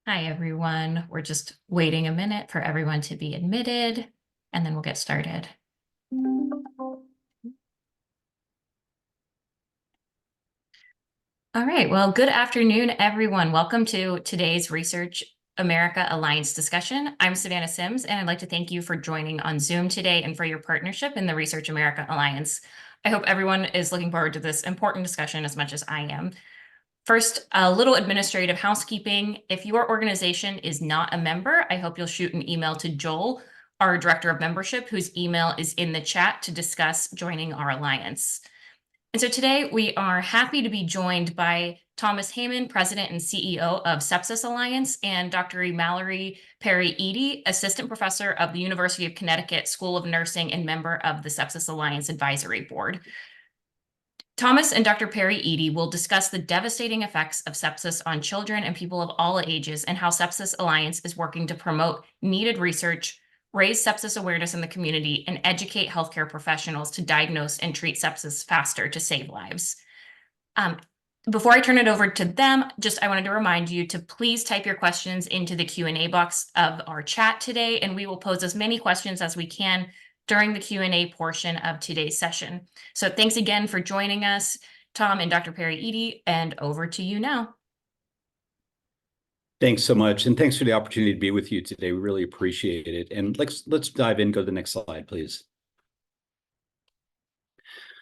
Hi, everyone. We're just waiting a minute for everyone to be admitted, and then we'll get started. All right. Well, good afternoon, everyone. Welcome to today's Research America Alliance discussion. I'm Savannah Sims, and I'd like to thank you for joining on Zoom today and for your partnership in the Research America Alliance. I hope everyone is looking forward to this important discussion as much as I am. First, a little administrative housekeeping. If your organization is not a member, I hope you'll shoot an email to Joel, our Director of Membership, whose email is in the chat to discuss joining our alliance. And so today we are happy to be joined by Thomas Heymann, President and CEO of Sepsis Alliance, and Dr. Mallory Perry-Eaddy, Assistant Professor of the University of Connecticut School of Nursing and member of the Sepsis Alliance Advisory Board. Thomas and Dr. Perry-Eaddy will discuss the devastating effects of sepsis on children and people of all ages and how Sepsis Alliance is working to promote needed research, raise sepsis awareness in the community, and educate healthcare professionals to diagnose and treat sepsis faster to save lives. Before I turn it over to them, I wanted to remind you to please type your questions into the Q&A box of our chat today, and we will pose as many questions as we can during the Q&A portion of today's session. So thanks again for joining us, Tom and Dr. Perry-Eaddy, and over to you now. Thanks so much, and thanks for the opportunity to be with you today. We really appreciate it. And let's dive in. Go to the next slide, please.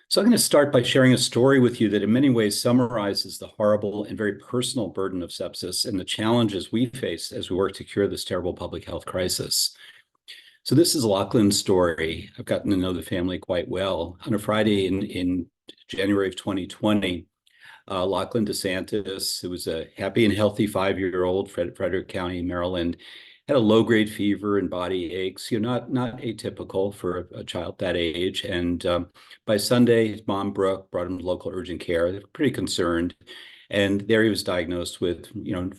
So I'm going to start by sharing a story with you that in many ways summarizes the horrible and very personal burden of sepsis and the challenges we face as we work to cure this terrible public health crisis. So this is Lachlan's story. I've gotten to know the family quite well. On a Friday in January of 2020, Lachlan DeSantis, who was a happy and healthy 5-year-old, Frederick County, Maryland, had a low-grade fever and body aches, not atypical for a child that age. And by Sunday, his mom, Brooke, brought him to local urgent care. They were pretty concerned. And there he was diagnosed with,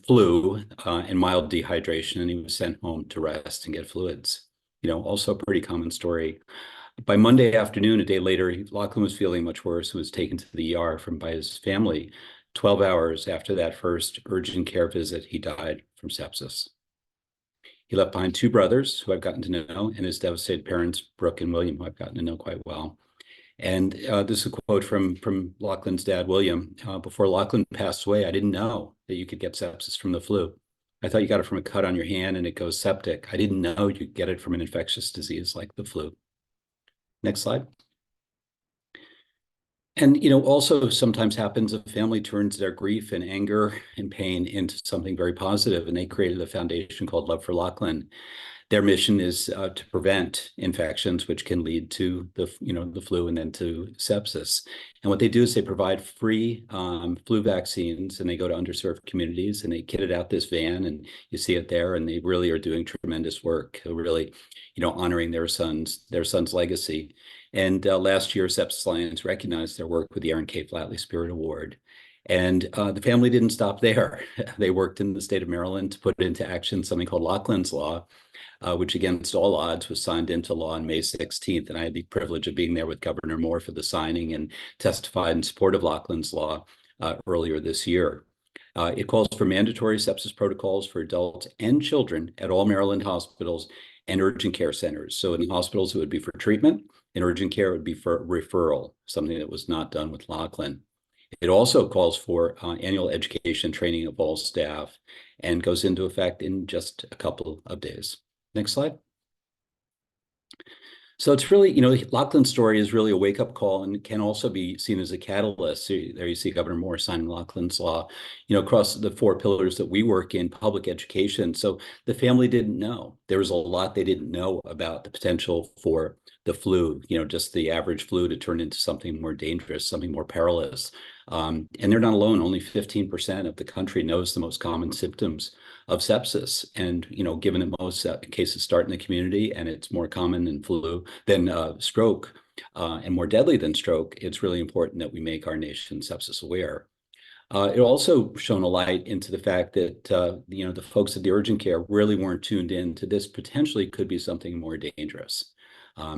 flu and mild dehydration, and he was sent home to rest and get fluids. Also a pretty common story. By Monday afternoon, a day later, Lachlan was feeling much worse and was taken to the ER by his family. 12 hours after that first urgent care visit, he died from sepsis. He left behind 2 brothers who I've gotten to know, and his devastated parents, Brooke and William, who I've gotten to know quite well. And this is a quote from Lachlan's dad, William. Before Lachlan passed away, I didn't know that you could get sepsis from the flu. I thought you got it from a cut on your hand and it goes septic. I didn't know you could get it from an infectious disease like the flu. Next slide. And, also sometimes happens a family turns their grief and anger and pain into something very positive, and they created a foundation called Love for Lachlan. Their mission is to prevent infections, which can lead to the flu and then to sepsis. And what they do is they provide free flu vaccines, and they go to underserved communities and they kitted out this van, and you see it there. And they really are doing tremendous work, really, honoring their son's legacy. And last year, Sepsis Alliance recognized their work with the Aaron K. Flatley Spirit Award. And the family didn't stop there. They worked in the state of Maryland to put into action something called Lachlan's Law, which against all odds was signed into law on May 16th. And I had the privilege of being there with Governor Moore for the signing and testified in support of Lachlan's Law earlier this year. It calls for mandatory sepsis protocols for adults and children at all Maryland hospitals and urgent care centers. So in hospitals, it would be for treatment. In urgent care, it would be for referral, something that was not done with Lachlan. It also calls for annual education training of all staff and goes into effect in just a couple of days. Next slide. So it's really, Lachlan's story is really a wake-up call and can also be seen as a catalyst. So there you see Governor Moore signing Lachlan's Law, across the 4 pillars that we work in: public education. So the family didn't know. There was a lot they didn't know about the potential for the flu, just the average flu to turn into something more dangerous, something more perilous. And they're not alone. Only 15% of the country knows the most common symptoms of sepsis. And, given that most cases start in the community and it's more common than stroke and more deadly than stroke, it's really important that we make our nation sepsis aware. It also shone a light into the fact that, the folks at the urgent care really weren't tuned in to this potentially could be something more dangerous.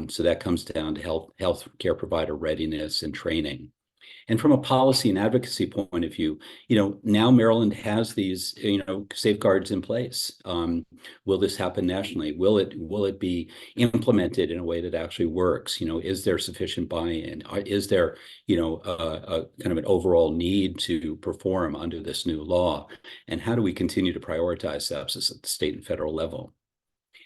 So that comes down to health care provider readiness and training. And from a policy and advocacy point of view, now Maryland has these, safeguards in place. Will this happen nationally? Will it be implemented in a way that actually works? Is there sufficient buy-in? Is there, a kind of an overall need to perform under this new law? And how do we continue to prioritize sepsis at the state and federal level?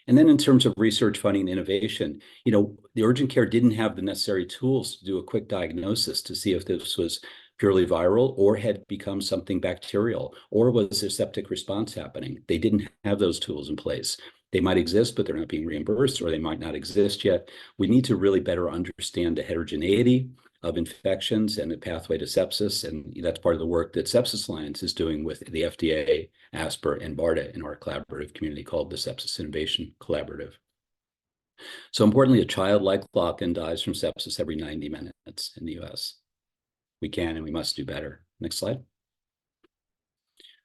And then in terms of research, funding, and innovation, the urgent care didn't have the necessary tools to do a quick diagnosis to see if this was purely viral or had become something bacterial, or was there septic response happening? They didn't have those tools in place. They might exist, but they're not being reimbursed, or they might not exist yet. We need to really better understand the heterogeneity of infections and the pathway to sepsis. And that's part of the work that Sepsis Alliance is doing with the FDA, ASPR, and BARDA in our collaborative community called the Sepsis Innovation Collaborative. So importantly, a child like Lachlan dies from sepsis every 90 minutes in the US. We can and we must do better. Next slide.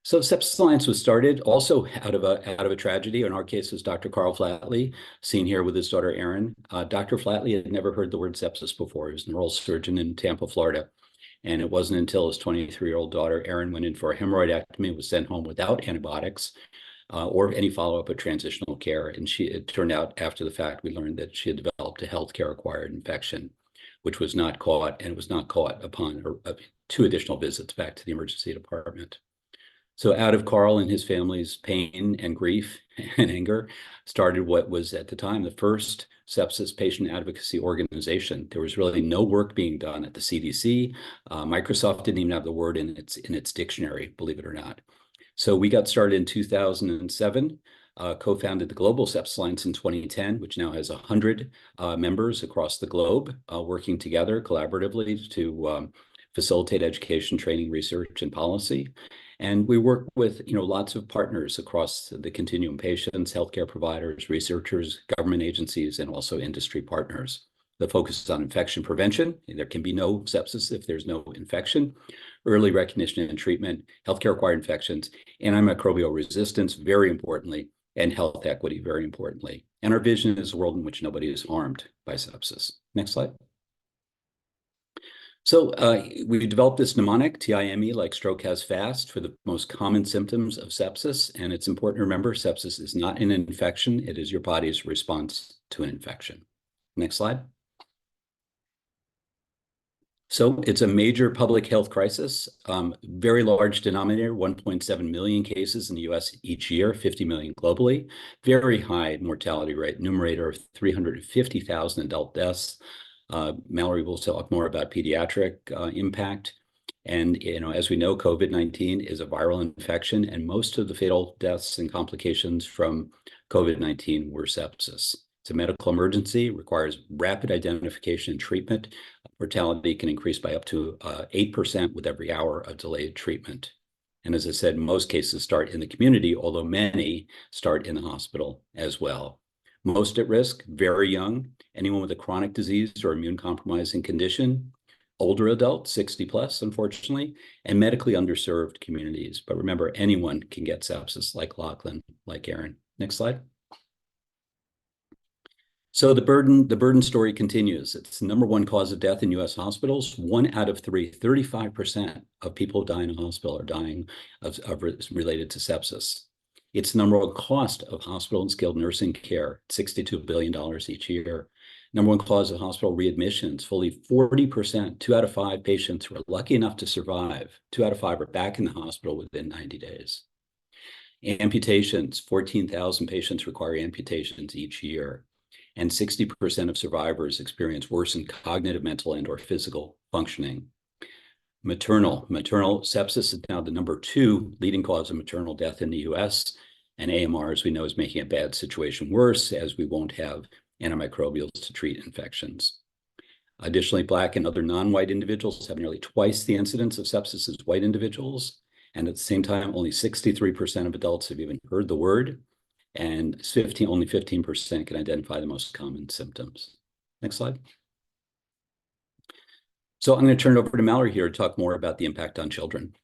So Sepsis Alliance was started also out of a tragedy. In our case, it was Dr. Carl Flatley, seen here with his daughter, Erin. Dr. Flatley had never heard the word sepsis before. He was an oral surgeon in Tampa, Florida. And it wasn't until his 23-year-old daughter, Erin, went in for a hemorrhoidectomy and was sent home without antibiotics or any follow-up of transitional care. And it turned out after the fact, we learned that she had developed a healthcare-acquired infection, which was not caught, and it was not caught upon her 2 additional visits back to the emergency department. So out of Carl and his family's pain and grief and anger started what was at the time the first sepsis patient advocacy organization. There was really no work being done at the CDC. Microsoft didn't even have the word in its dictionary, believe it or not. So we got started in 2007, co-founded the Global Sepsis Alliance in 2010, which now has 100 members across the globe working together collaboratively to facilitate education, training, research, and policy. And we work with lots of partners across the continuum: patients, healthcare providers, researchers, government agencies, and also industry partners. The focus is on infection prevention. There can be no sepsis if there's no infection. Early recognition and treatment, healthcare-acquired infections, antimicrobial resistance, very importantly, and health equity, very importantly. And our vision is a world in which nobody is harmed by sepsis. Next slide. So we developed this mnemonic, TIME, like stroke has fast, for the most common symptoms of sepsis. And it's important to remember, sepsis is not an infection. It is your body's response to an infection. Next slide. So it's a major public health crisis, very large denominator, 1.7 million cases in the US each year, 50 million globally, very high mortality rate, numerator of 350,000 adult deaths. Mallory will talk more about pediatric impact. And, as we know, COVID-19 is a viral infection, and most of the fatal deaths and complications from COVID-19 were sepsis. It's a medical emergency, requires rapid identification and treatment. Mortality can increase by up to 8% with every hour of delayed treatment. And as I said, most cases start in the community, although many start in the hospital as well. Most at risk, very young, anyone with a chronic disease or immune compromising condition, older adults, 60 plus, unfortunately, and medically underserved communities. But remember, anyone can get sepsis, like Lachlan, like Erin. Next slide. So the burden story continues. It's the #1 cause of death in US hospitals. 1 out of 3, 35% of people who die in a hospital are dying related to sepsis. It's the #1 cost of hospital and skilled nursing care, $62 billion each year. #1 cause of hospital readmissions, fully 40%, 2 out of 5 patients who are lucky enough to survive, 2 out of 5 are back in the hospital within 90 days. Amputations, 14,000 patients require amputations each year. And 60% of survivors experience worsened cognitive, mental, and/or physical functioning. Maternal sepsis is now the #2 leading cause of maternal death in the US. And AMR, as we know, is making a bad situation worse, as we won't have antimicrobials to treat infections. Additionally, Black and other non-white individuals have nearly twice the incidence of sepsis as white individuals. And at the same time, only 63% of adults have even heard the word. And only 15% can identify the most common symptoms. Next slide. So I'm going to turn it over to Mallory here to talk more about the impact on children.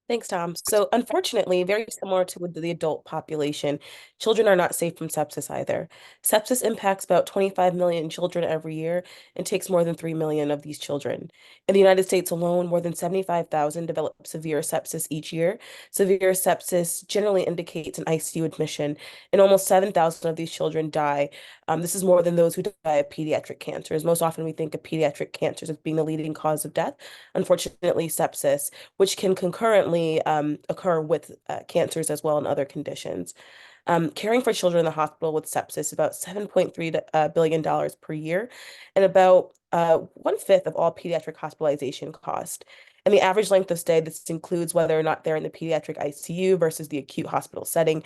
Thanks, Tom. So, unfortunately, very similar to with the adult population, children are not safe from sepsis either. Sepsis impacts about 25 million children every year and takes more than 3 million of these children. In the United States alone, more than 75,000 develop severe sepsis each year. Severe sepsis generally indicates an ICU admission, and almost 7,000 of these children die. This is more than those who die of pediatric cancers. Most often, we think of pediatric cancers as being the leading cause of death. Unfortunately, sepsis, which can concurrently occur with cancers as well and other conditions. Caring for children in the hospital with sepsis is about $7.3 billion per year, and about one-fifth of all pediatric hospitalization cost. And the average length of stay, this includes whether or not they're in the pediatric ICU versus the acute hospital setting,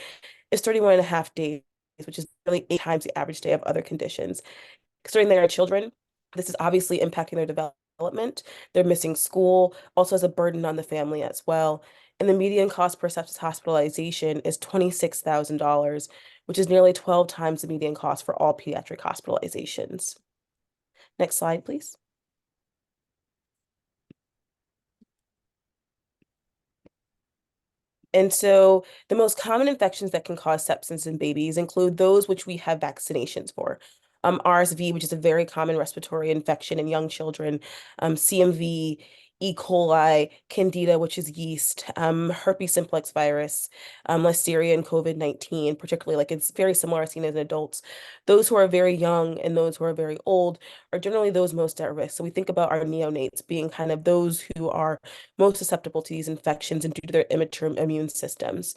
is 31 and a half days, which is nearly 8 times the average day of other conditions. Considering they are children, this is obviously impacting their development. They're missing school, also has a burden on the family as well. And the median cost per sepsis hospitalization is $26,000, which is nearly 12 times the median cost for all pediatric hospitalizations. Next slide, please. And so the most common infections that can cause sepsis in babies include those which we have vaccinations for. RSV, which is a very common respiratory infection in young children, CMV, E. coli, Candida, which is yeast, herpes simplex virus, Listeria, and COVID-19, particularly like it's very similar seen in adults. Those who are very young and those who are very old are generally those most at risk. So we think about our neonates being kind of those who are most susceptible to these infections and due to their immature immune systems.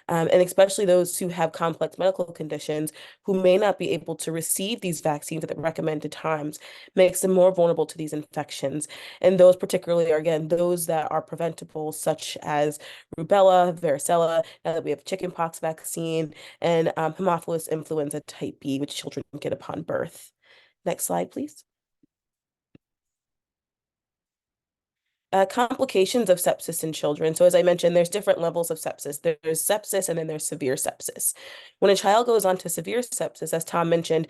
And especially those who have complex medical conditions who may not be able to receive these vaccines at the recommended times makes them more vulnerable to these infections. And those particularly are, again, those that are preventable, such as rubella, varicella, now that we have chickenpox vaccine, and Haemophilus influenza type B, which children get upon birth. Next slide, please. Complications of sepsis in children. So as I mentioned, there's different levels of sepsis. There's sepsis and then there's severe sepsis. When a child goes on to severe sepsis, as Tom mentioned,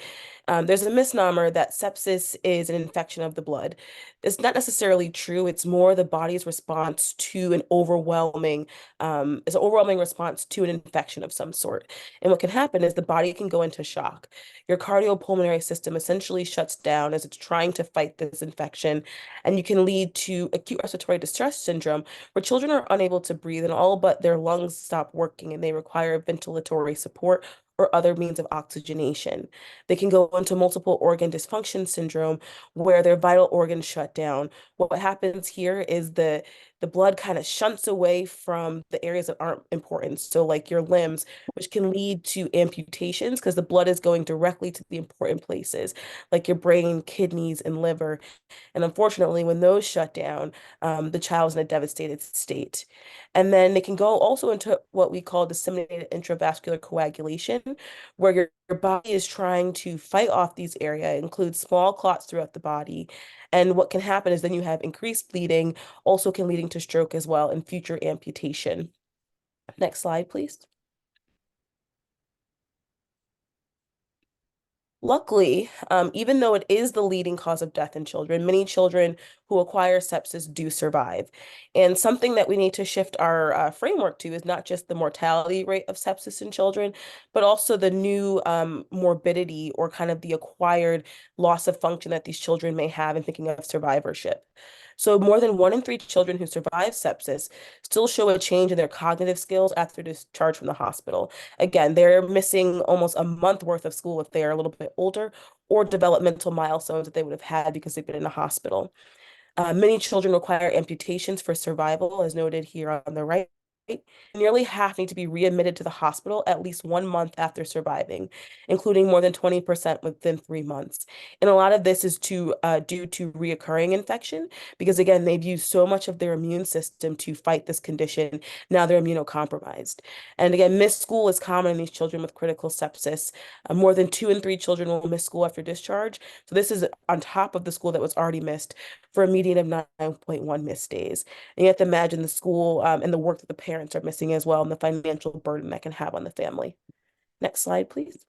there's a misnomer that sepsis is an infection of the blood. It's not necessarily true. It's more the body's response to it's an overwhelming response to an infection of some sort. And what can happen is the body can go into shock. Your cardiopulmonary system essentially shuts down as it's trying to fight this infection, and you can lead to acute respiratory distress syndrome, where children are unable to breathe and all but their lungs stop working and they require ventilatory support or other means of oxygenation. They can go into multiple organ dysfunction syndrome where their vital organs shut down. What happens here is the blood kind of shunts away from the areas that aren't important. So like your limbs, which can lead to amputations because the blood is going directly to the important places, like your brain, kidneys, and liver. And unfortunately, when those shut down, the child's in a devastated state. And then they can go also into what we call disseminated intravascular coagulation, where your body is trying to fight off these areas. It includes small clots throughout the body. And what can happen is then you have increased bleeding, also can leading to stroke as well and future amputation. Next slide, please. Luckily, even though it is the leading cause of death in children, many children who acquire sepsis do survive. And something that we need to shift our framework to is not just the mortality rate of sepsis in children, but also the new morbidity or kind of the acquired loss of function that these children may have in thinking of survivorship. So more than 1 in 3 children who survive sepsis still show a change in their cognitive skills after discharge from the hospital. Again, they're missing almost a month worth of school if they are a little bit older, or developmental milestones that they would have had because they've been in the hospital. Many children require amputations for survival, as noted here on the right. Nearly half need to be readmitted to the hospital at least 1 month after surviving, including more than 20% within 3 months. And a lot of this is due to reoccurring infection, because again, they've used so much of their immune system to fight this condition. Now they're immunocompromised. And again, missed school is common in these children with critical sepsis. More than 2 in 3 children will miss school after discharge. So this is on top of the school that was already missed, for a median of 9.1 missed days. And you have to imagine the school and the work that the parents are missing as well, and the financial burden that can have on the family. Next slide, please.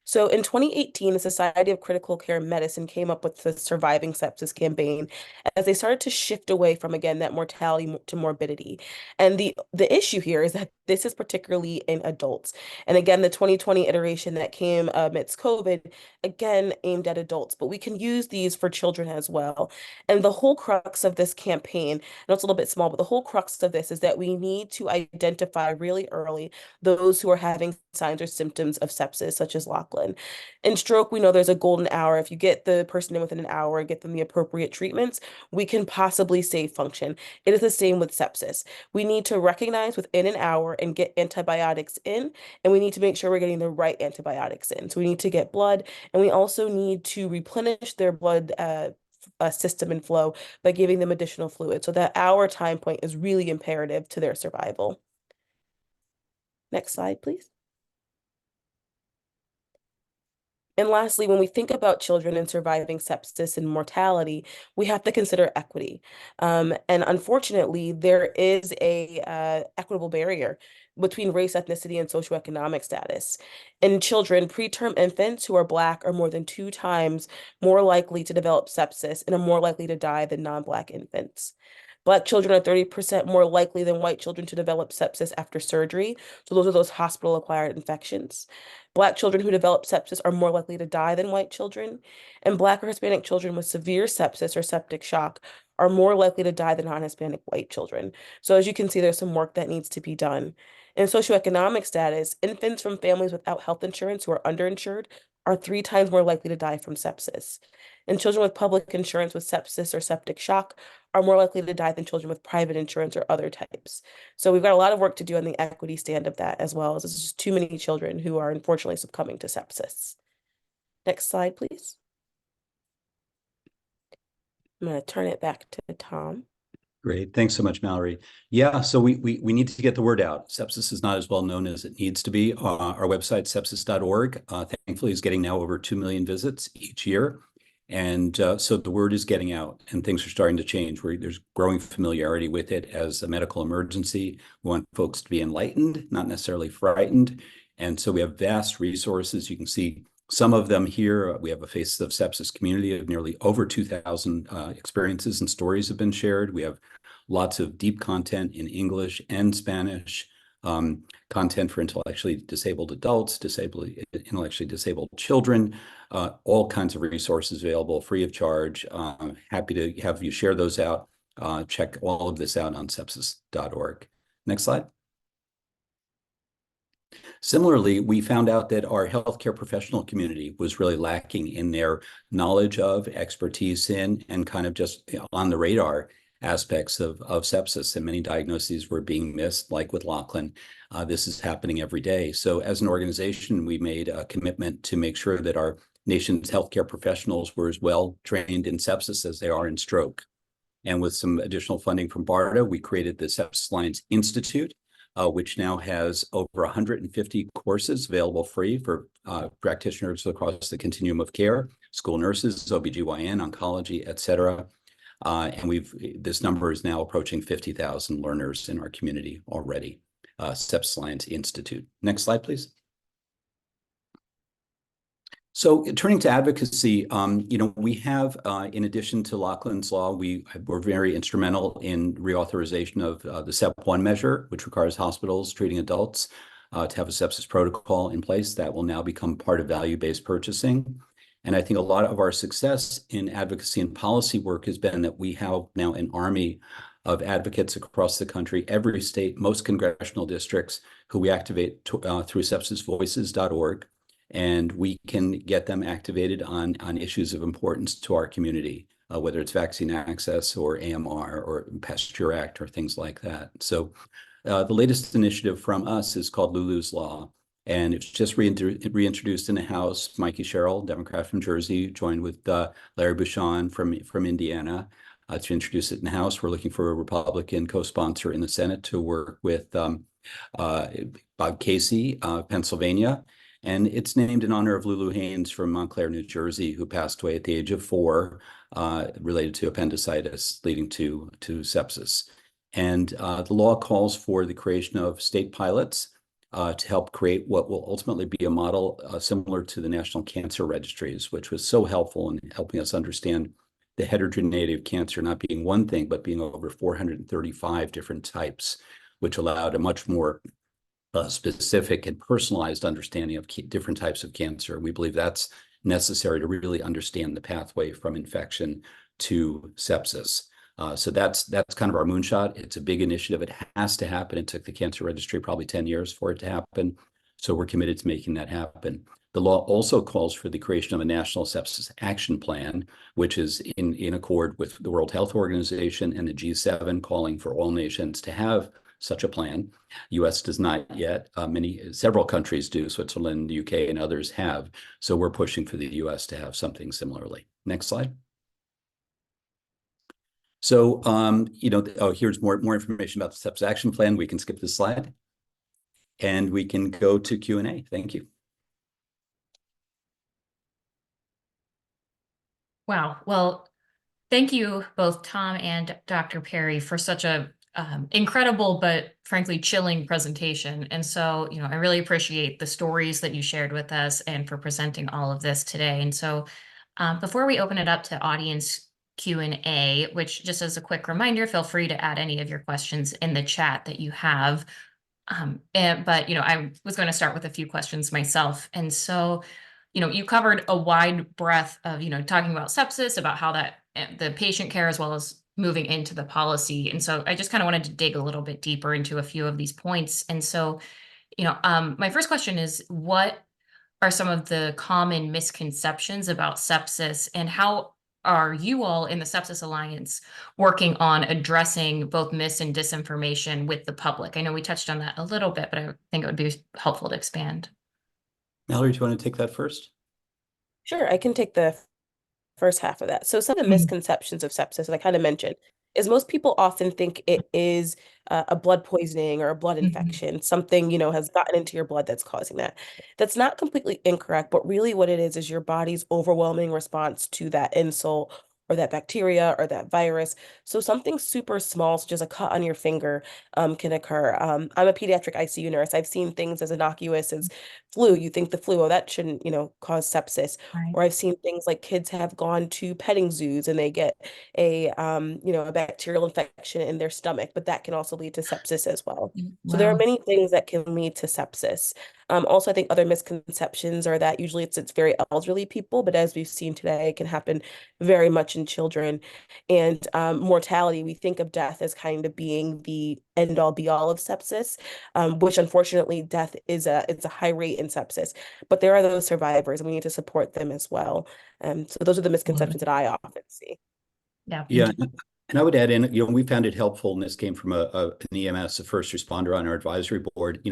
So in 2018, the Society of Critical Care Medicine came up with the Surviving Sepsis campaign as they started to shift away from, again, that mortality to morbidity. And the issue here is that this is particularly in adults. And again, the 2020 iteration that came amidst COVID, again, aimed at adults, but we can use these for children as well. And the whole crux of this campaign, I know it's a little bit small, but the whole crux of this is that we need to identify really early those who are having signs or symptoms of sepsis, such as Lachlan. In stroke, we know there's a golden hour. If you get the person in within an hour and get them the appropriate treatments, we can possibly save function. It is the same with sepsis. We need to recognize within an hour and get antibiotics in, and we need to make sure we're getting the right antibiotics in. So we need to get blood, and we also need to replenish their blood system and flow by giving them additional fluid. So that hour time point is really imperative to their survival. Next slide, please. And lastly, when we think about children and surviving sepsis and mortality, we have to consider equity. And unfortunately, there is a equitable barrier between race, ethnicity, and socioeconomic status. In children, preterm infants who are Black are more than 2 times more likely to develop sepsis and are more likely to die than non-Black infants. Black children are 30% more likely than white children to develop sepsis after surgery. So those are those hospital-acquired infections. Black children who develop sepsis are more likely to die than white children. And Black or Hispanic children with severe sepsis or septic shock are more likely to die than non-Hispanic white children. So as you can see, there's some work that needs to be done. In socioeconomic status, infants from families without health insurance who are underinsured are 3 times more likely to die from sepsis. And children with public insurance with sepsis or septic shock are more likely to die than children with private insurance or other types. So we've got a lot of work to do on the equity stand of that, as well as there's just too many children who are unfortunately succumbing to sepsis. Next slide, please. I'm going to turn it back to Tom. Great. Thanks so much, Mallory. Yeah, so we need to get the word out. Sepsis is not as well known as it needs to be. Our website, sepsis.org, thankfully is getting now over 2 million visits each year. And so the word is getting out and things are starting to change. There's growing familiarity with it as a medical emergency. We want folks to be enlightened, not necessarily frightened. And so we have vast resources. You can see some of them here. We have a Faces of Sepsis community of nearly over 2,000 experiences and stories have been shared. We have lots of deep content in English and Spanish, content for intellectually disabled adults, intellectually disabled children, all kinds of resources available free of charge. Happy to have you share those out. Check all of this out on sepsis.org. Next slide. Similarly, we found out that our healthcare professional community was really lacking in their knowledge of, expertise in, and kind of just on the radar aspects of sepsis, and many diagnoses were being missed, like with Lachlan. This is happening every day. So as an organization, we made a commitment to make sure that our nation's healthcare professionals were as well trained in sepsis as they are in stroke. And with some additional funding from BARDA, we created the Sepsis Alliance Institute, which now has over 150 courses available free for practitioners across the continuum of care, school nurses, OBGYN, oncology, et cetera. And this number is now approaching 50,000 learners in our community already. Sepsis Alliance Institute. Next slide, please. So turning to advocacy, we have, in addition to Lachlan's Law, we were very instrumental in reauthorization of the SEP1 measure, which requires hospitals treating adults to have a sepsis protocol in place. That will now become part of value-based purchasing. And I think a lot of our success in advocacy and policy work has been that we have now an army of advocates across the country, every state, most congressional districts, who we activate through sepsisvoices.org. And we can get them activated on issues of importance to our community, whether it's vaccine access or AMR or Pasteur Act or things like that. So the latest initiative from us is called Lulu's Law. And it's just reintroduced in the House. Mikey Sherrill, Democrat from Jersey, joined with Larry Bucshon from Indiana to introduce it in the House. We're looking for a Republican co-sponsor in the Senate to work with Bob Casey, Pennsylvania. And it's named in honor of Lulu Haynes from Montclair, New Jersey, who passed away at the age of 4, related to appendicitis leading to sepsis. And the law calls for the creation of state pilots to help create what will ultimately be a model similar to the National Cancer Registries, which was so helpful in helping us understand the heterogeneity of cancer not being one thing, but being over 435 different types, which allowed a much more specific and personalized understanding of different types of cancer. We believe that's necessary to really understand the pathway from infection to sepsis. So that's kind of our moonshot. It's a big initiative. It has to happen. It took the cancer registry probably 10 years for it to happen. So we're committed to making that happen. The law also calls for the creation of a national sepsis action plan, which is in accord with the World Health Organization and the G7, calling for all nations to have such a plan. U.S. does not yet. Several countries do. Switzerland, the UK, and others have. So we're pushing for the U.S. to have something similarly. Next slide. So, here's more information about the Sepsis Action Plan. We can skip this slide, and we can go to Q&A. Thank you. Wow. Well, thank you both, Tom and Dr. Perry, for such a incredible but frankly chilling presentation. And so, I really appreciate the stories that you shared with us and for presenting all of this today. And so, before we open it up to audience Q&A, which just as a quick reminder, feel free to add any of your questions in the chat that you have. But I was going to start with a few questions myself. And so, you covered a wide breadth of, talking about sepsis, about how that the patient care, as well as moving into the policy. And so I just kind of wanted to dig a little bit deeper into a few of these points. And so, my first question is, what are some of the common misconceptions about sepsis, and how are you all in the Sepsis Alliance working on addressing both mis and disinformation with the public? I know we touched on that a little bit, but I think it would be helpful to expand. Mallory, do you want to take that first? Sure, I can take the first half of that. So some of the misconceptions of sepsis, as I kind of mentioned, is most people often think it is a blood poisoning or a blood infection, something, has gotten into your blood that's causing that. That's not completely incorrect, but really what it is your body's overwhelming response to that insult or that bacteria or that virus. So something super small, such as a cut on your finger, can occur. I'm a pediatric ICU nurse. I've seen things as innocuous as flu. You think the flu, oh, that shouldn't, cause sepsis. Right. Or I've seen things like kids have gone to petting zoos and they get a bacterial infection in their stomach, but that can also lead to sepsis as well. So there are Wow. many things that can lead to sepsis. Also, I think other misconceptions are that usually it's very elderly people, but as we've seen today, it can happen very much in children. And mortality, we think of death as kind of being the end all be all of sepsis, which unfortunately death is it's a high rate in sepsis, but there are those survivors and we need to support them as well. So those are the misconceptions that I often see. Yeah. Yeah. And I would add in, we found it helpful, and this came from an EMS, a first responder on our advisory board,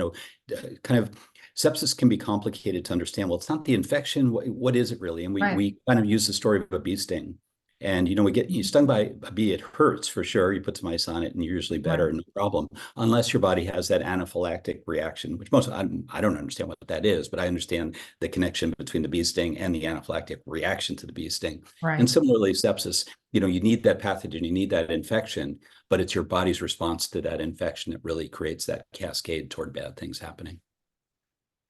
kind of sepsis can be complicated to understand. Well, it's not the infection. What is it really? And we kind of use the story of a bee sting. And, we get you stung by a bee, it hurts for sure. You put some ice on it and you're usually better, Right. no problem, unless your body has that anaphylactic reaction, which I don't understand what that is, but I understand the connection between the bee sting and the anaphylactic reaction to the bee sting. Right. And similarly, sepsis, you need that pathogen, you need that infection, but it's your body's response to that infection that really creates that cascade toward bad things happening.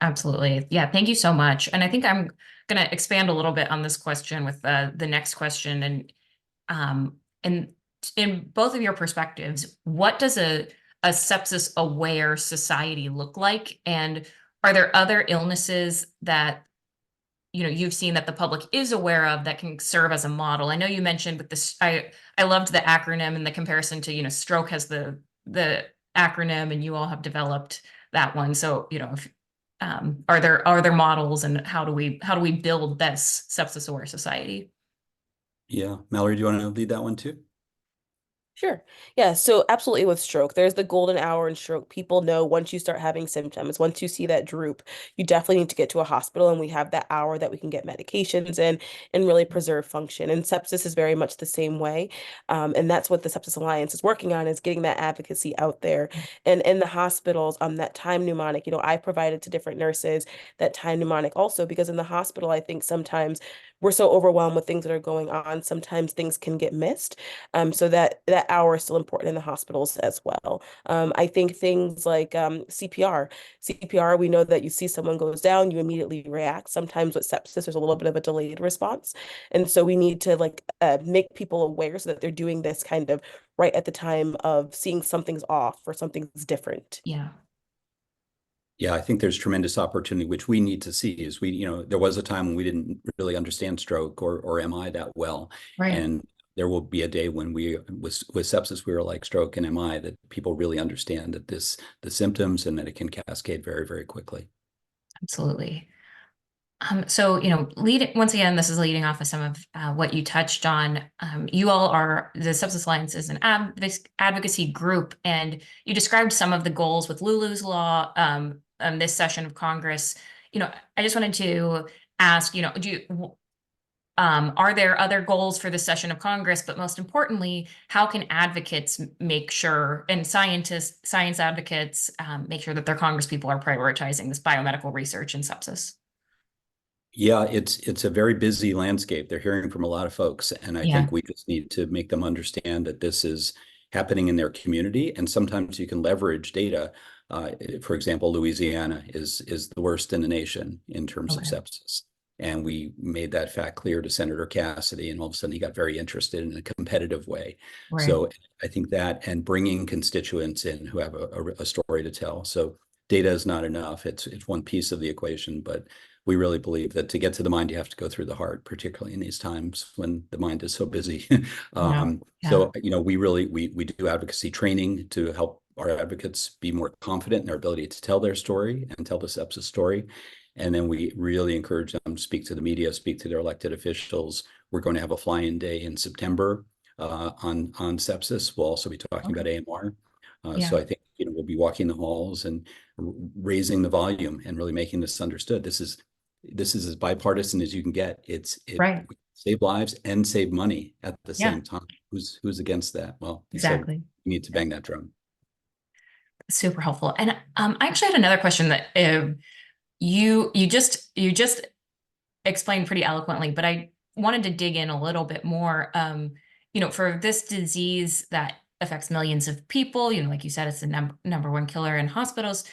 Absolutely. Yeah. Thank you so much. And I think I'm going to expand a little bit on this question with the next question. And in both of your perspectives, what does a sepsis aware society look like? And are there other illnesses that you've seen that the public is aware of that can serve as a model? I know you mentioned with this, I loved the acronym and the comparison to, stroke has the acronym and you all have developed that one. So, if, are there models, and how do we build this sepsis aware society? Yeah. Mallory, do you want to lead that one too? Sure. Yeah. So absolutely with stroke, there's the golden hour in stroke. People know once you start having symptoms, once you see that droop, you definitely need to get to a hospital. And we have that hour that we can get medications in and really preserve function. And sepsis is very much the same way. And that's what the Sepsis Alliance is working on, is getting that advocacy out there. And in the hospitals, that time mnemonic, I provided to different nurses that time mnemonic also, because in the hospital, I think sometimes we're so overwhelmed with things that are going on, sometimes things can get missed. So that hour is still important in the hospitals as well. I think things like CPR. CPR, we know that you see someone goes down, you immediately react. Sometimes with sepsis, there's a little bit of a delayed response. And so we need to make people aware so that they're doing this kind of right at the time of seeing something's off or something's different. Yeah. Yeah, I think there's tremendous opportunity, which we need to see. Is there was a time when we didn't really understand stroke or MI that well. Right. And there will be a day when with sepsis, we were like stroke and MI, that people really understand that the symptoms and that it can cascade very, very quickly. Absolutely. So, once again, this is leading off of some of what you touched on. You all are, the Sepsis Alliance is an advocacy group, and you described some of the goals with Lulu's Law, this session of Congress. I just wanted to ask, are there other goals for this session of Congress? But most importantly, how can advocates make sure, and science advocates, make sure that their Congress people are prioritizing this biomedical research in sepsis? Yeah, it's a very busy landscape. They're hearing from a lot of folks, and I Yeah. think we just need to make them understand that this is happening in their community, and sometimes you can leverage data. For example, Louisiana is the worst in the nation in terms of Okay. sepsis, and we made that fact clear to Senator Cassidy, and all of a sudden he got very interested in a competitive way. Right. So I think that, and bringing constituents in who have a story to tell. So data is not enough. It's one piece of the equation, but we really believe that to get to the mind, you have to go through the heart, particularly in these times when the mind is so busy. Yeah. So, we do advocacy training to help our advocates be more confident in their ability to tell their story and tell the sepsis story. And then we really encourage them to speak to the media, speak to their elected officials. We're going to have a fly-in day in September on sepsis. We'll also be talking about AMR. Yeah. So I think, we'll be walking the halls and raising the volume and really making this understood. This is as bipartisan as you can get. Right. Save lives and save money at the Yeah. same time. Who's against that? Well, Exactly. so you need to bang that drum. Super helpful. And I actually had another question that you just explained pretty eloquently, but I wanted to dig in a little bit more. For this disease that affects millions of people, like you said, it's the number one killer in hospitals.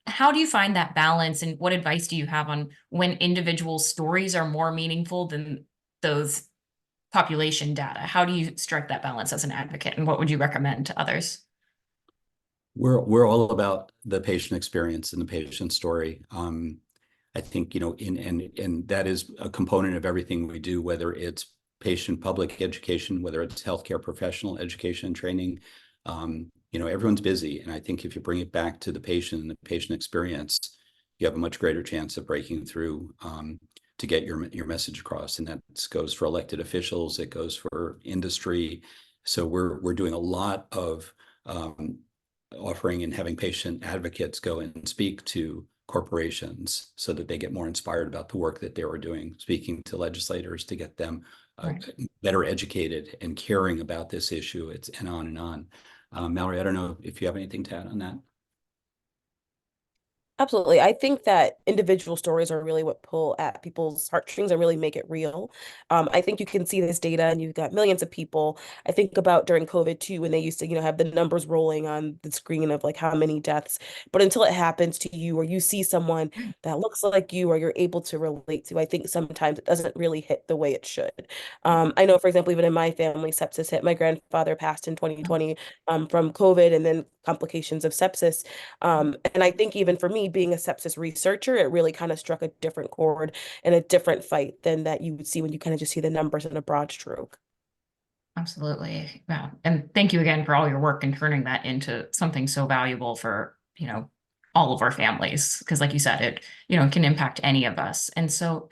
How do you find that balance, and what advice do you have on when individual stories are more meaningful than those population data? How do you strike that balance as an advocate, and what would you recommend to others? We're all about the patient experience and the patient story. I think, and that is a component of everything we do, whether it's patient public education, whether it's healthcare professional education and training. Everyone's busy. And I think if you bring it back to the patient and the patient experience, you have a much greater chance of breaking through to get your message across. And that goes for elected officials, it goes for industry. So we're doing a lot of offering and having patient advocates go and speak to corporations so that they get more inspired about the work that they were doing, speaking to legislators to get them better educated and caring about this issue. And on and on. Mallory, I don't know if you have anything to add on that. Absolutely. I think that individual stories are really what pull at people's heartstrings and really make it real. I think you can see this data and you've got millions of people. I think about during COVID too, when they used to, have the numbers rolling on the screen of like how many deaths. But until it happens to you or you see someone that looks like you or you're able to relate to, I think sometimes it doesn't really hit the way it should. I know, for example, even in my family, sepsis hit. My grandfather passed in 2020 from COVID and then complications of sepsis. And I think even for me, being a sepsis researcher, it really kind of struck a different chord and a different fight than that you would see when you kind of just see the numbers in a broad stroke. Absolutely. Yeah. And thank you again for all your work and turning that into something so valuable for, all of our families. Because like you said, it, can impact any of us. And so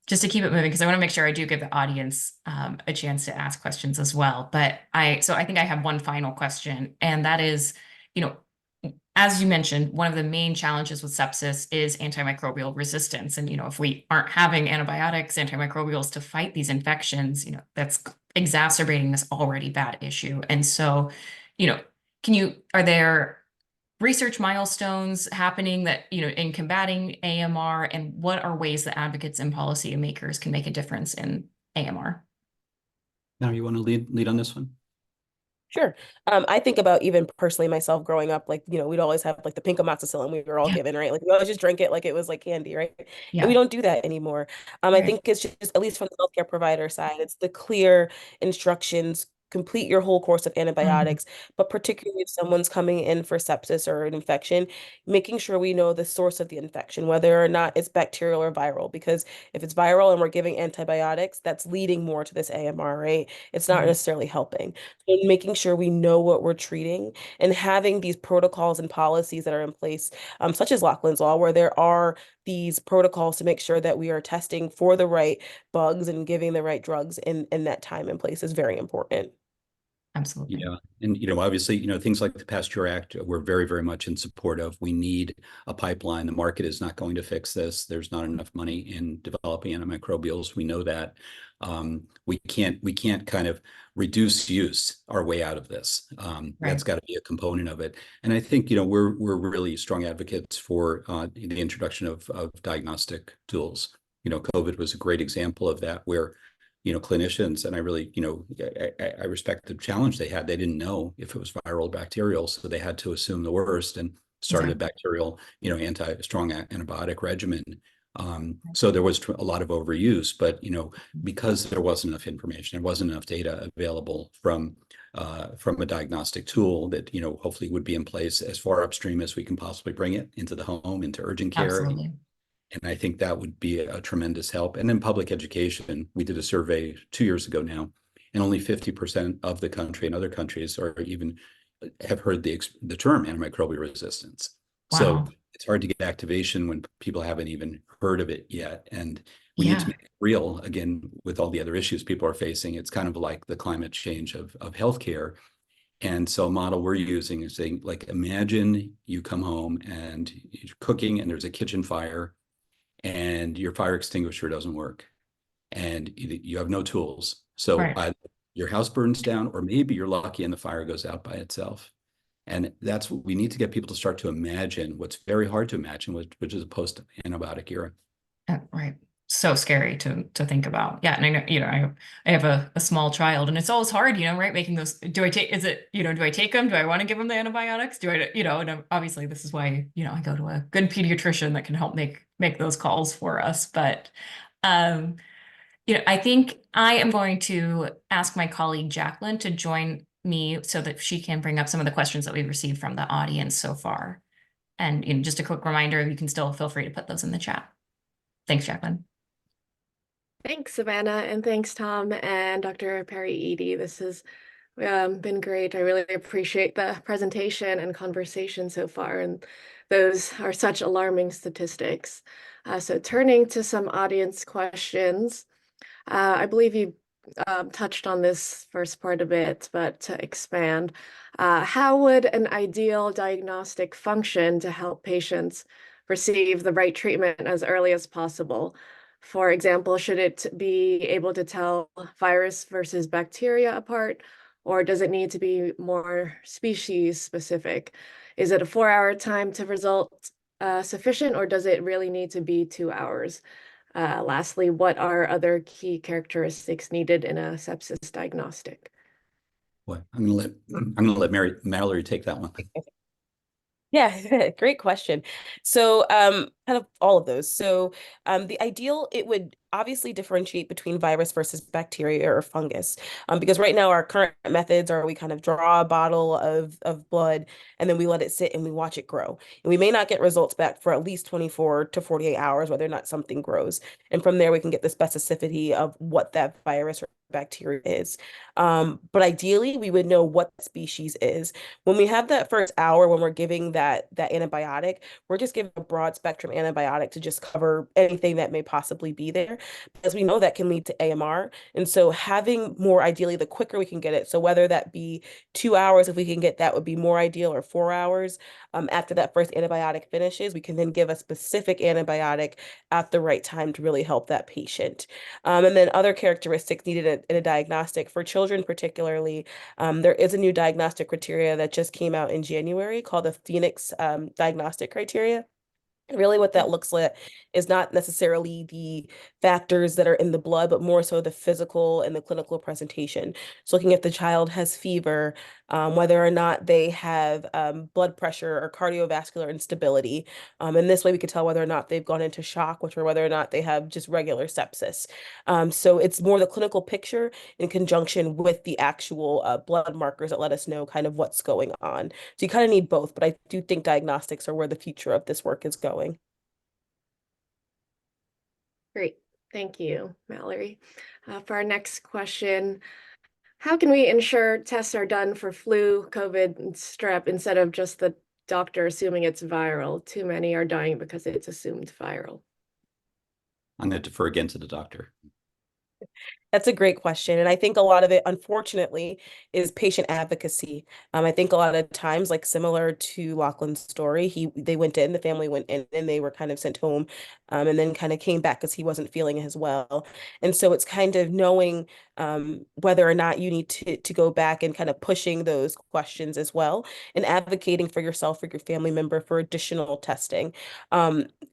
just to keep it moving, because I want to make sure I do give the audience a chance to ask questions as well. But I think I have one final question, and that is, as you mentioned, one of the main challenges with sepsis is antimicrobial resistance. And, if we aren't having antibiotics, antimicrobials to fight these infections, that's exacerbating this already bad issue. And so, are there research milestones happening that, in combating AMR, and what are ways that advocates and policymakers can make a difference in AMR? Now, you want to lead on this one? Sure. I think about even personally myself growing up, like, we'd always have like the pink amoxicillin we were all Yeah. given, right? Like we always just drink it like it was like candy, right? And we Yeah. don't do that anymore. I Right. think it's just, at least from the healthcare provider side, it's the clear instructions, complete your whole course of Mhm. antibiotics, but particularly if someone's coming in for sepsis or an infection, making sure we know the source of the infection, whether or not it's bacterial or viral, because if it's viral and we're giving antibiotics, that's leading more to this AMR, right? It's not Right. necessarily helping. And making sure we know what we're treating and having these protocols and policies that are in place, such as Lachlan's Law, where there are these protocols to make sure that we are testing for the right bugs and giving the right drugs in that time and place is very important. Absolutely. Yeah. And, obviously, things like the Pasture Act, we're very, very much in support of. We need a pipeline. The market is not going to fix this. There's not enough money in developing antimicrobials. We know that. We can't kind of reduce use our way out of this. That's Right. got to be a component of it. And I think, we're really strong advocates for the introduction of diagnostic tools. COVID was a great example of that, where clinicians, and I really, I respect the challenge they had. They didn't know if it was viral or bacterial, so they had to assume the worst and started a Exactly. bacterial, strong antibiotic regimen. So there was a lot of overuse, but because there wasn't enough information, there wasn't enough data available from a diagnostic tool that hopefully would be in place as far upstream as we can possibly bring it into the home, into urgent care. Absolutely. And I think that would be a tremendous help. And then public education, we did a survey 2 years ago now, and only 50% of the country and other countries are even have heard the term antimicrobial resistance. So Wow. it's hard to get activation when people haven't even heard of it yet. And we need to Yeah. make it real again with all the other issues people are facing. It's kind of like the climate change of healthcare. And so a model we're using is saying, like, imagine you come home and you're cooking and there's a kitchen fire and your fire extinguisher doesn't work and you have no tools. So Right. your house burns down, or maybe you're lucky and the fire goes out by itself. And that's what we need to get people to start to imagine, what's very hard to imagine, which is a post-antibiotic era. Right. So scary to think about. Yeah. And I know, I have a small child, and it's always hard, right? Making those, do I take them? Do I want to give them the antibiotics? And obviously this is why, I go to a good pediatrician that can help make those calls for us. But, um, I think I am going to ask my colleague Jacqueline to join me so that she can bring up some of the questions that we've received from the audience so far. And, just a quick reminder, you can still feel free to put those in the chat. Thanks, Jacqueline. Thanks, Savannah, and thanks, Tom and Dr. Perry-Eaddy. This has been great. I really appreciate the presentation and conversation so far, and those are such alarming statistics. So turning to some audience questions, I believe you touched on this first part a bit, but to expand, how would an ideal diagnostic function to help patients receive the right treatment as early as possible? For example, should it be able to tell virus versus bacteria apart, or does it need to be more species specific? Is it a 4-hour time to result sufficient, or does it really need to be 2 hours? Lastly, what are other key characteristics needed in a sepsis diagnostic? Boy, I'm gonna let Mallory take that one. Yeah, great question. So, kind of all of those. So, the ideal, it would obviously differentiate between virus versus bacteria or fungus. Because right now our current methods are we kind of draw a bottle of blood and then we let it sit and we watch it grow. And we may not get results back for at least 24 to 48 hours, whether or not something grows. And from there we can get the specificity of what that virus or bacteria is. But ideally we would know what the species is. When we have that first hour, when we're giving that antibiotic, we're just giving a broad spectrum antibiotic to just cover anything that may possibly be there, because we know that can lead to AMR. And so having more ideally, the quicker we can get it. So whether that be 2 hours, if we can get that would be more ideal, or 4 hours after that first antibiotic finishes, we can then give a specific antibiotic at the right time to really help that patient. And then other characteristics needed in a diagnostic. For children particularly, there is a new diagnostic criteria that just came out in January called the Phoenix diagnostic criteria. Really, what that looks like is not necessarily the factors that are in the blood, but more so the physical and the clinical presentation. So looking if the child has fever, whether or not they have blood pressure or cardiovascular instability. And this way we could tell whether or not they've gone into shock, which or whether or not they have just regular sepsis. So it's more the clinical picture in conjunction with the actual blood markers that let us know kind of what's going on. So you kind of need both, but I do think diagnostics are where the future of this work is going. Great. Thank you, Mallory. For our next question, how can we ensure tests are done for flu, COVID, and strep instead of just the doctor assuming it's viral? Too many are dying because it's assumed viral. I'm going to defer again to the doctor. That's a great question. And I think a lot of it, unfortunately, is patient advocacy. I think a lot of times, like similar to Lachlan's story, they went in, the family went in, and they were kind of sent home, and then kind of came back because he wasn't feeling as well. And so it's kind of knowing whether or not you need to go back and kind of pushing those questions as well, and advocating for yourself or your family member for additional testing.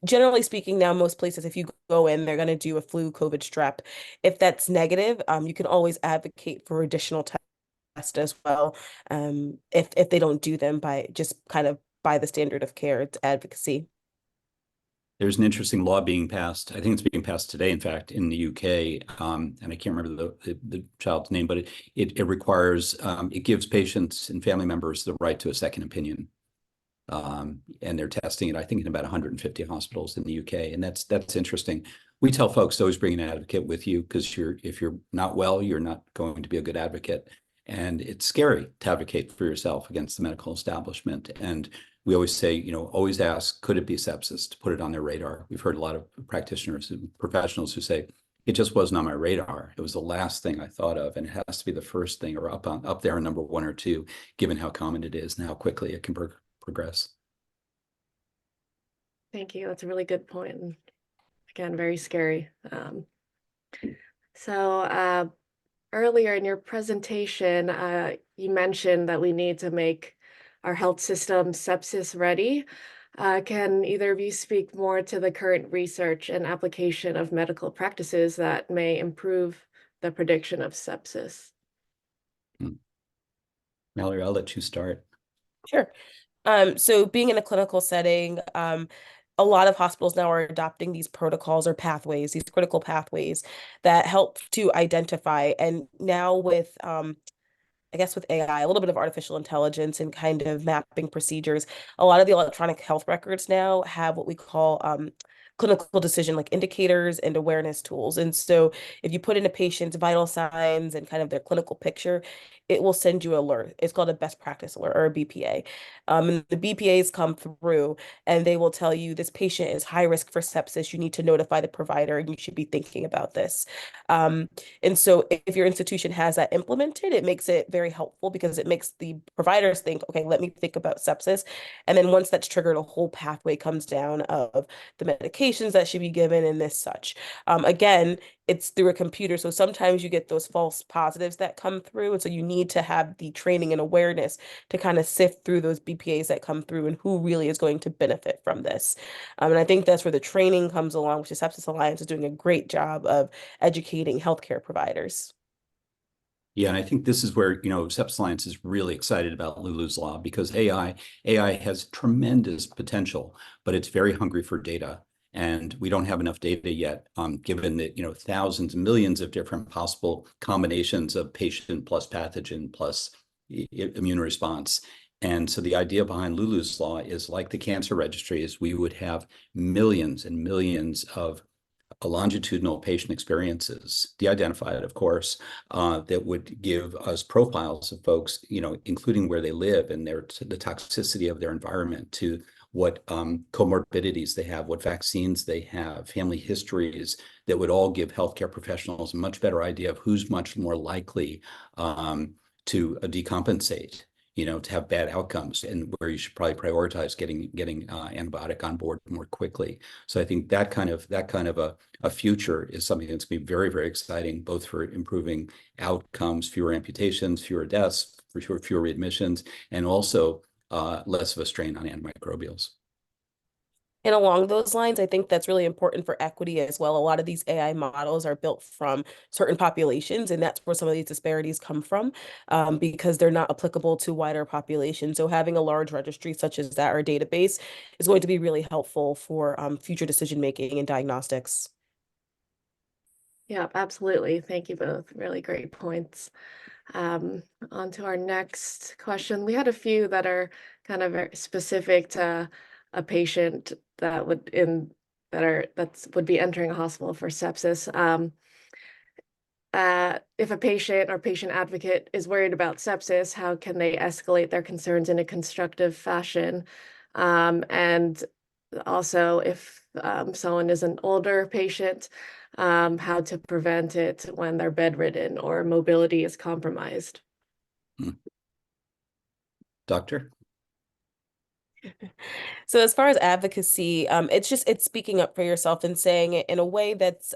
Generally speaking, now most places, if you go in, they're going to do a flu, COVID, strep. If that's negative, you can always advocate for additional tests as well. If they don't do them by just kind of by the standard of care, it's advocacy. There's an interesting law being passed. I think it's being passed today, in fact, in the UK, and I can't remember the child's name, but it requires, it gives patients and family members the right to a second opinion. And they're testing it, I think, in about 150 hospitals in the UK, and that's interesting. We tell folks to always bring an advocate with you because if you're not well, you're not going to be a good advocate. And it's scary to advocate for yourself against the medical establishment. And we always say, always ask, could it be sepsis, to put it on their radar. We've heard a lot of practitioners and professionals who say, it just wasn't on my radar. It was the last thing I thought of, and it has to be the first thing or up there on number 1 or 2, given how common it is and how quickly it can progress. Thank you. That's a really good point. And again, very scary. Earlier in your presentation, you mentioned that we need to make our health system sepsis ready. Can either of you speak more to the current research and application of medical practices that may improve the prediction of sepsis? Mallory, I'll let you start. Sure. So being in a clinical setting, a lot of hospitals now are adopting these protocols or pathways, these critical pathways that help to identify. And now with, I guess with AI, a little bit of artificial intelligence and kind of mapping procedures, a lot of the electronic health records now have what we call clinical decision like indicators and awareness tools. And so if you put in a patient's vital signs and kind of their clinical picture, it will send you an alert. It's called a best practice alert or a BPA. And the BPAs come through and they will tell you this patient is high risk for sepsis. You need to notify the provider and you should be thinking about this. And so if your institution has that implemented, it makes it very helpful because it makes the providers think, okay, let me think about sepsis. And then once that's triggered, a whole pathway comes down of the medications that should be given and this such. Again, it's through a computer. So sometimes you get those false positives that come through. And so you need to have the training and awareness to kind of sift through those BPAs that come through and who really is going to benefit from this. And I think that's where the training comes along, which the Sepsis Alliance is doing a great job of educating healthcare providers. Yeah, and I think this is where, Sepsis Alliance is really excited about Lulu's Law because AI has tremendous potential, but it's very hungry for data. And we don't have enough data yet, given that, thousands, millions of different possible combinations of patient plus pathogen plus immune response. And so the idea behind Lulu's Law is like the cancer registries, we would have millions and millions of longitudinal patient experiences, de-identified, of course, that would give us profiles of folks, including where they live and the toxicity of their environment, to what comorbidities they have, what vaccines they have, family histories that would all give healthcare professionals a much better idea of who's much more likely to decompensate. to have bad outcomes, and where you should probably prioritize getting antibiotic on board more quickly. So I think that kind of a future is something that's going to be very, very exciting, both for improving outcomes, fewer amputations, fewer deaths, for sure, fewer readmissions, and also less of a strain on antimicrobials. And along those lines, I think that's really important for equity as well. A lot of these AI models are built from certain populations, and that's where some of these disparities come from, because they're not applicable to wider populations. So having a large registry such as that or a database is going to be really helpful for future decision making and diagnostics. Yeah, absolutely. Thank you both. Really great points. On to our next question. We had a few that are kind of very specific to a patient that would be entering a hospital for sepsis. If a patient or patient advocate is worried about sepsis, how can they escalate their concerns in a constructive fashion? And also, if someone is an older patient, how to prevent it when they're bedridden or mobility is compromised. Doctor? So as far as advocacy, it's speaking up for yourself and saying it in a way that's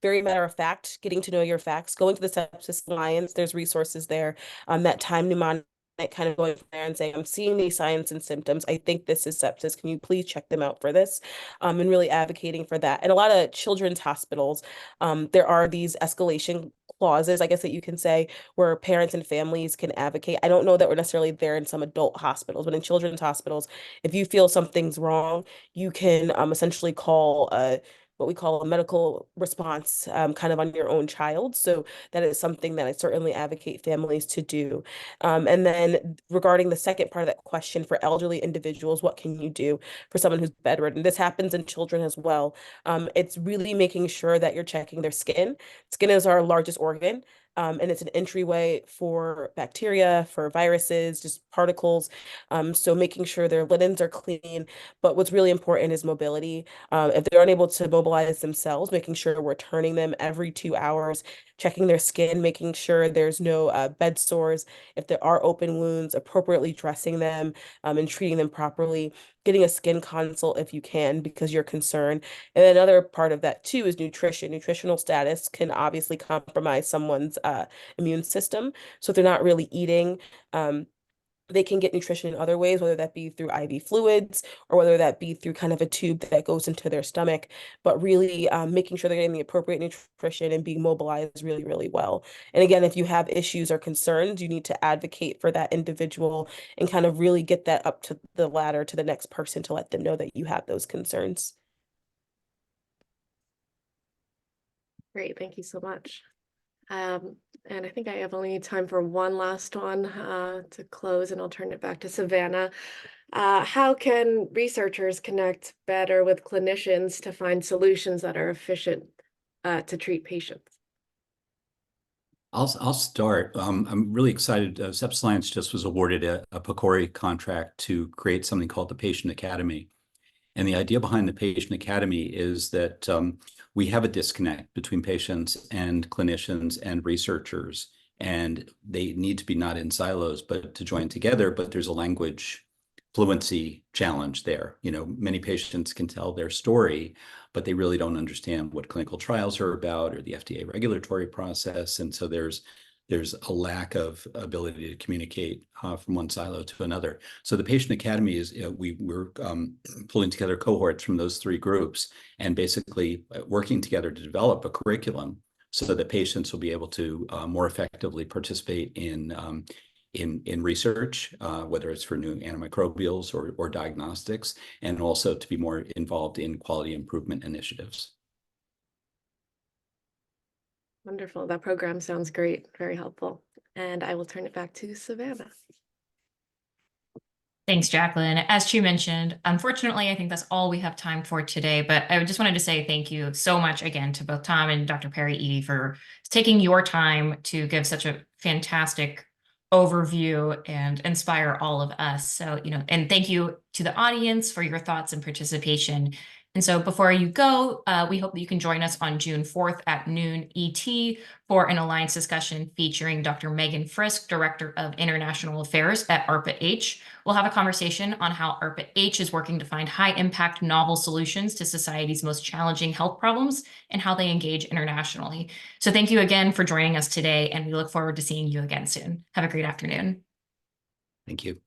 very matter of fact, getting to know your facts, going to the Sepsis Alliance, there's resources there, that time mnemonic, kind of going from there and saying, I'm seeing these signs and symptoms. I think this is sepsis. Can you please check them out for this? And really advocating for that. And a lot of children's hospitals, there are these escalation clauses, I guess that you can say, where parents and families can advocate. I don't know that we're necessarily there in some adult hospitals, but in children's hospitals, if you feel something's wrong, you can essentially call what we call a medical response, kind of on your own child. So that is something that I certainly advocate families to do. And then regarding the second part of that question, for elderly individuals, what can you do for someone who's bedridden? This happens in children as well. It's really making sure that you're checking their skin. Skin is our largest organ. And it's an entryway for bacteria, for viruses, just particles. So making sure their linens are clean. But what's really important is mobility. If they're unable to mobilize themselves, making sure we're turning them every 2 hours, checking their skin, making sure there's no bed sores. If there are open wounds, appropriately dressing them, and treating them properly, getting a skin consult if you can because you're concerned. And another part of that too is nutrition. Nutritional status can obviously compromise someone's immune system. So if they're not really eating, they can get nutrition in other ways, whether that be through IV fluids or whether that be through kind of a tube that goes into their stomach, but really making sure they're getting the appropriate nutrition and being mobilized really, really well. And again, if you have issues or concerns, you need to advocate for that individual and kind of really get that up to the ladder to the next person to let them know that you have those concerns. Great, thank you so much. And I think I have only time for one last one to close, and I'll turn it back to Savannah. How can researchers connect better with clinicians to find solutions that are efficient to treat patients? I'll start. I'm really excited. Sepsis Alliance just was awarded a PCORI contract to create something called the Patient Academy. And the idea behind the Patient Academy is that we have a disconnect between patients and clinicians and researchers, and they need to be not in silos, but to join together. But there's a language fluency challenge there. Many patients can tell their story, but they really don't understand what clinical trials are about or the FDA regulatory process. And so there's a lack of ability to communicate from one silo to another. So the Patient Academy is, we're pulling together cohorts from those three groups and basically working together to develop a curriculum so that patients will be able to more effectively participate in research, whether it's for new antimicrobials or diagnostics, and also to be more involved in quality improvement initiatives. Wonderful. That program sounds great. Very helpful. And I will turn it back to Savannah. Thanks, Jacqueline. As she mentioned, unfortunately, I think that's all we have time for today, but I just wanted to say thank you so much again to both Tom and Dr. Perry-Eaddy for taking your time to give such a fantastic overview and inspire all of us. So, and thank you to the audience for your thoughts and participation. And so before you go, we hope that you can join us on June 4th at noon ET for an Alliance discussion featuring Dr. Megan Frisk, Director of International Affairs at ARPA-H. We'll have a conversation on how ARPA-H is working to find high-impact novel solutions to society's most challenging health problems and how they engage internationally. So thank you again for joining us today, and we look forward to seeing you again soon. Have a great afternoon. Thank you.